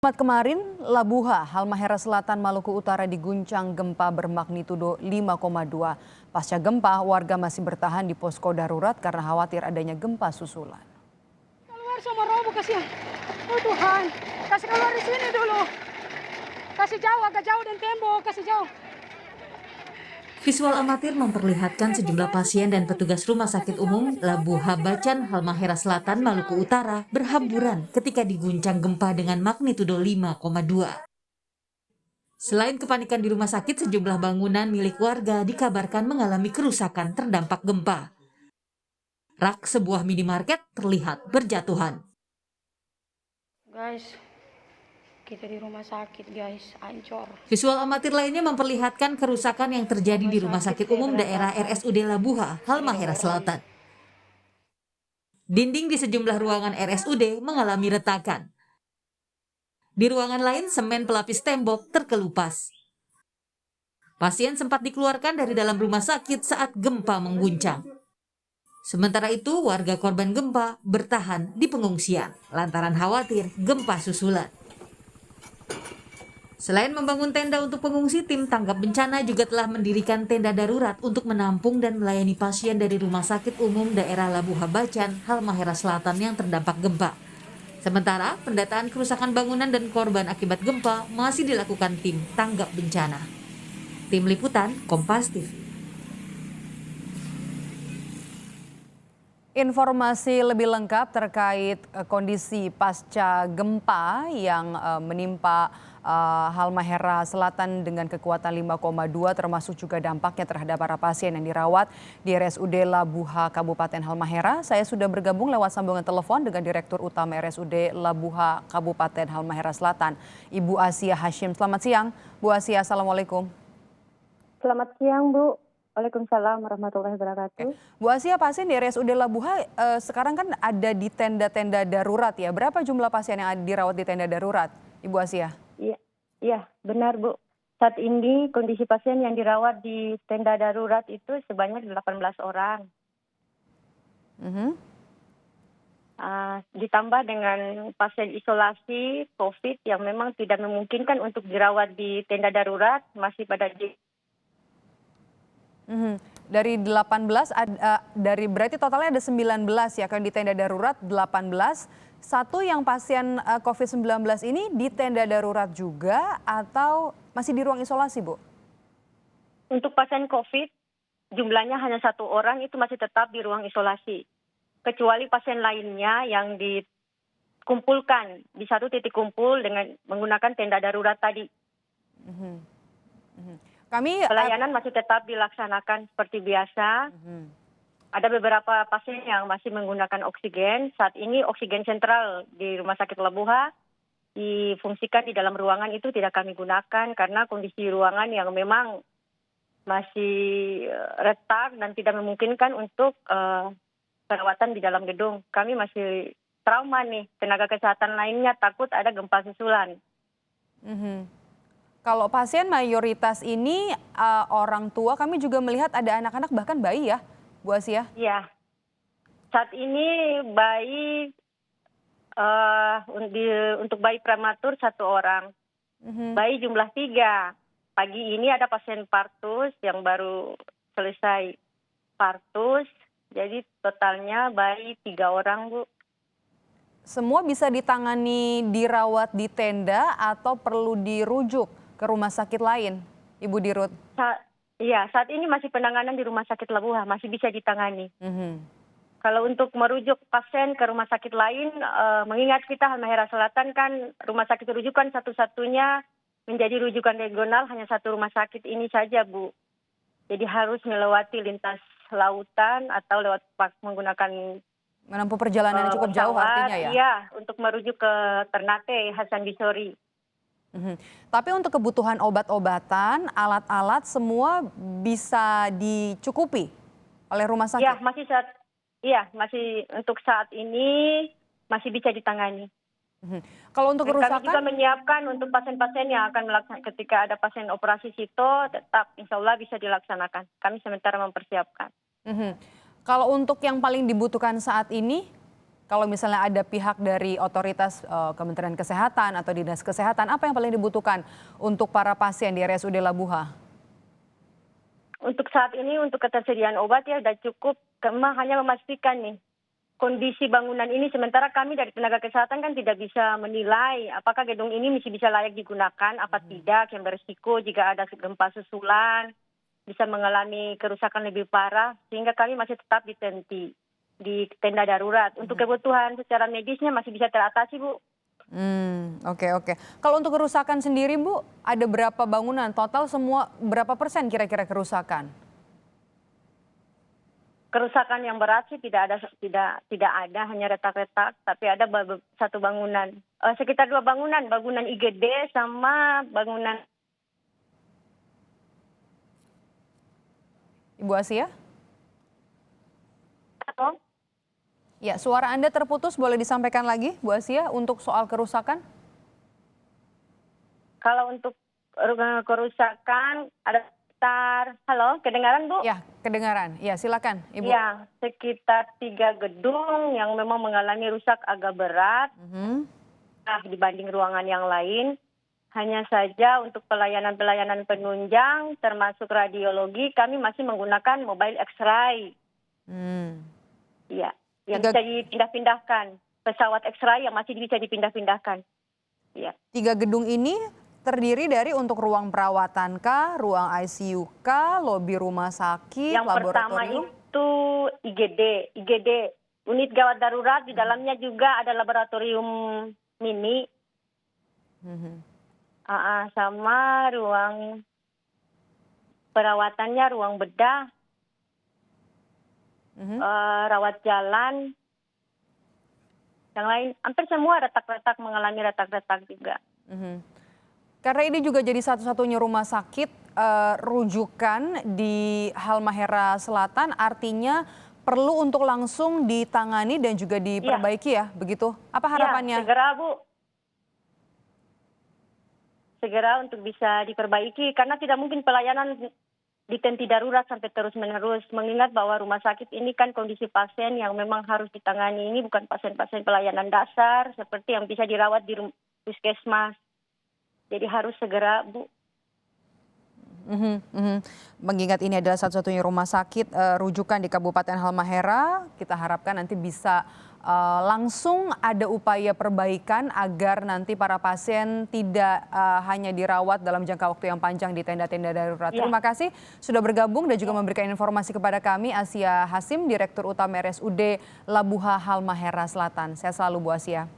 Jumat kemarin, Labuha, Halmahera Selatan, Maluku Utara diguncang gempa bermagnitudo 5,2. Pasca gempa, warga masih bertahan di posko darurat karena khawatir adanya gempa susulan. Keluar sama Robo kasih. Oh Tuhan, kasih keluar di sini dulu. Kasih jauh, agak jauh dan tembok, kasih jauh. Visual amatir memperlihatkan sejumlah pasien dan petugas Rumah Sakit Umum Labuha Bacan, Halmahera Selatan, Maluku Utara berhamburan ketika diguncang gempa dengan magnitudo 5,2. Selain kepanikan di rumah sakit, sejumlah bangunan milik warga dikabarkan mengalami kerusakan terdampak gempa. Rak sebuah minimarket terlihat berjatuhan. Guys, kita di rumah sakit guys, hancur. Visual amatir lainnya memperlihatkan kerusakan yang terjadi di Rumah Sakit Umum daerah RSUD Labuha, Halmahera Selatan. Dinding di sejumlah ruangan RSUD mengalami retakan. Di ruangan lain, semen pelapis tembok terkelupas. Pasien sempat dikeluarkan dari dalam rumah sakit saat gempa mengguncang. Sementara itu, warga korban gempa bertahan di pengungsian lantaran khawatir gempa susulan. Selain membangun tenda untuk pengungsi, tim tanggap bencana juga telah mendirikan tenda darurat untuk menampung dan melayani pasien dari Rumah Sakit Umum daerah Labuha Bacan, Halmahera Selatan yang terdampak gempa. Sementara, pendataan kerusakan bangunan dan korban akibat gempa masih dilakukan tim tanggap bencana. Tim Liputan, Kompas TV. Informasi lebih lengkap terkait kondisi pasca gempa yang menimpa Halmahera Selatan dengan kekuatan 5,2 termasuk juga dampaknya terhadap para pasien yang dirawat di RSUD Labuha Kabupaten Halmahera. Saya sudah bergabung lewat sambungan telepon dengan Direktur Utama RSUD Labuha Kabupaten Halmahera Selatan, Ibu Asia Hashim. Selamat siang, Bu Asia. Assalamualaikum. Selamat siang, Bu. Waalaikumsalam warahmatullahi wabarakatuh. Bu Asia, pasien di RSUD Labuha sekarang kan ada di tenda-tenda darurat ya. Berapa jumlah pasien yang dirawat di tenda darurat, Ibu Asia? Iya, benar, Bu. Saat ini kondisi pasien yang dirawat di tenda darurat itu sebanyak 18 orang. Ditambah dengan pasien isolasi COVID yang memang tidak memungkinkan untuk dirawat di tenda darurat, masih pada Dari 18, berarti totalnya ada 19 ya, kan di tenda darurat 18. Satu yang pasien COVID-19 ini di tenda darurat juga atau masih di ruang isolasi, Bu? Untuk pasien COVID, jumlahnya hanya 1 orang itu masih tetap di ruang isolasi. Kecuali pasien lainnya yang dikumpulkan di satu titik kumpul dengan menggunakan tenda darurat tadi. Pelayanan masih tetap dilaksanakan seperti biasa. Ada beberapa pasien yang masih menggunakan oksigen. Saat ini oksigen sentral di Rumah Sakit Labuha difungsikan di dalam ruangan itu tidak kami gunakan karena kondisi ruangan yang memang masih retak dan tidak memungkinkan untuk perawatan di dalam gedung. Kami masih trauma nih, tenaga kesehatan lainnya takut ada gempa susulan. Kalau pasien mayoritas ini orang tua, kami juga melihat ada anak-anak bahkan bayi ya, Bu Asia? Iya. Saat ini bayi untuk bayi prematur 1 orang. Bayi jumlah 3. Pagi ini ada pasien partus yang baru selesai partus. Jadi totalnya bayi 3 orang, Bu. Semua bisa ditangani dirawat di tenda atau perlu dirujuk ke rumah sakit lain, Ibu Dirut? Iya, saat ini masih penanganan di Rumah Sakit Labuha, masih bisa ditangani. Kalau untuk merujuk pasien ke rumah sakit lain, mengingat kita Halmahera Selatan kan rumah sakit rujukan satu-satunya menjadi rujukan regional hanya 1 rumah sakit ini saja, Bu. Jadi harus melewati lintas lautan atau menggunakan Menempuh perjalanan yang cukup jauh artinya ya? Iya, untuk merujuk ke Ternate, Hasan Bisori. Tapi untuk kebutuhan obat-obatan, alat-alat semua bisa dicukupi oleh rumah sakit? Masih untuk saat ini masih bisa ditangani. Kalau untuk kerusakan? Kami juga menyiapkan untuk pasien-pasien yang akan melaksanakan ketika ada pasien operasi sito, tetap insya Allah bisa dilaksanakan. Kami sementara mempersiapkan. Kalau untuk yang paling dibutuhkan saat ini, Kalau misalnya ada pihak dari otoritas Kementerian Kesehatan atau Dinas Kesehatan, apa yang paling dibutuhkan untuk para pasien di RSUD Labuha? Untuk saat ini untuk ketersediaan obat ya sudah cukup. Kema hanya memastikan nih kondisi bangunan ini, sementara kami dari tenaga kesehatan kan tidak bisa menilai apakah gedung ini masih bisa layak digunakan apa tidak, yang berisiko jika ada gempa susulan bisa mengalami kerusakan lebih parah, sehingga kami masih tetap di tenda darurat. Untuk kebutuhan secara medisnya masih bisa teratasi, Bu. Oke. Kalau untuk kerusakan sendiri, Bu, ada berapa bangunan? Total semua berapa persen kira-kira kerusakan? Kerusakan yang berat sih tidak ada, hanya retak-retak, tapi ada satu bangunan, sekitar 2 bangunan, bangunan IGD sama bangunan. Ibu Asia? Halo? Ya, suara Anda terputus, boleh disampaikan lagi, Bu Asia, untuk soal kerusakan? Kalau untuk kerusakan ada sekitar, halo, kedengaran Bu? Ya, kedengaran. Ya, silakan, Ibu. Ya, sekitar 3 gedung yang memang mengalami rusak agak berat dibanding ruangan yang lain. Hanya saja untuk pelayanan penunjang termasuk radiologi kami masih menggunakan mobile X-ray. Iya, yang bisa dipindah-pindahkan. Pesawat X-ray yang masih bisa dipindah-pindahkan. Iya. 3 gedung ini terdiri dari untuk ruang perawatan kah, ruang ICU kah, lobi rumah sakit, yang pertama laboratorium? itu IGD, unit gawat darurat, di dalamnya juga ada laboratorium mini, sama ruang perawatannya, ruang bedah, rawat jalan, yang lain hampir semua retak-retak, mengalami retak-retak juga. Karena ini juga jadi satu-satunya rumah sakit rujukan di Halmahera Selatan, artinya perlu untuk langsung ditangani dan juga diperbaiki ya, begitu? Apa harapannya? Ya, segera Bu. Segera untuk bisa diperbaiki, karena tidak mungkin pelayanan di tenda darurat sampai terus-menerus. Mengingat bahwa rumah sakit ini kan kondisi pasien yang memang harus ditangani, ini bukan pasien-pasien pelayanan dasar seperti yang bisa dirawat di puskesmas. Jadi harus segera, Bu. Mengingat ini adalah satu-satunya rumah sakit rujukan di Kabupaten Halmahera, kita harapkan nanti bisa langsung ada upaya perbaikan agar nanti para pasien tidak hanya dirawat dalam jangka waktu yang panjang di tenda-tenda darurat. Ya. Terima kasih sudah bergabung dan juga memberikan informasi kepada kami, Asia Hasim, Direktur Utama RSUD Labuha Halmahera Selatan. Sehat selalu, Bu Asia.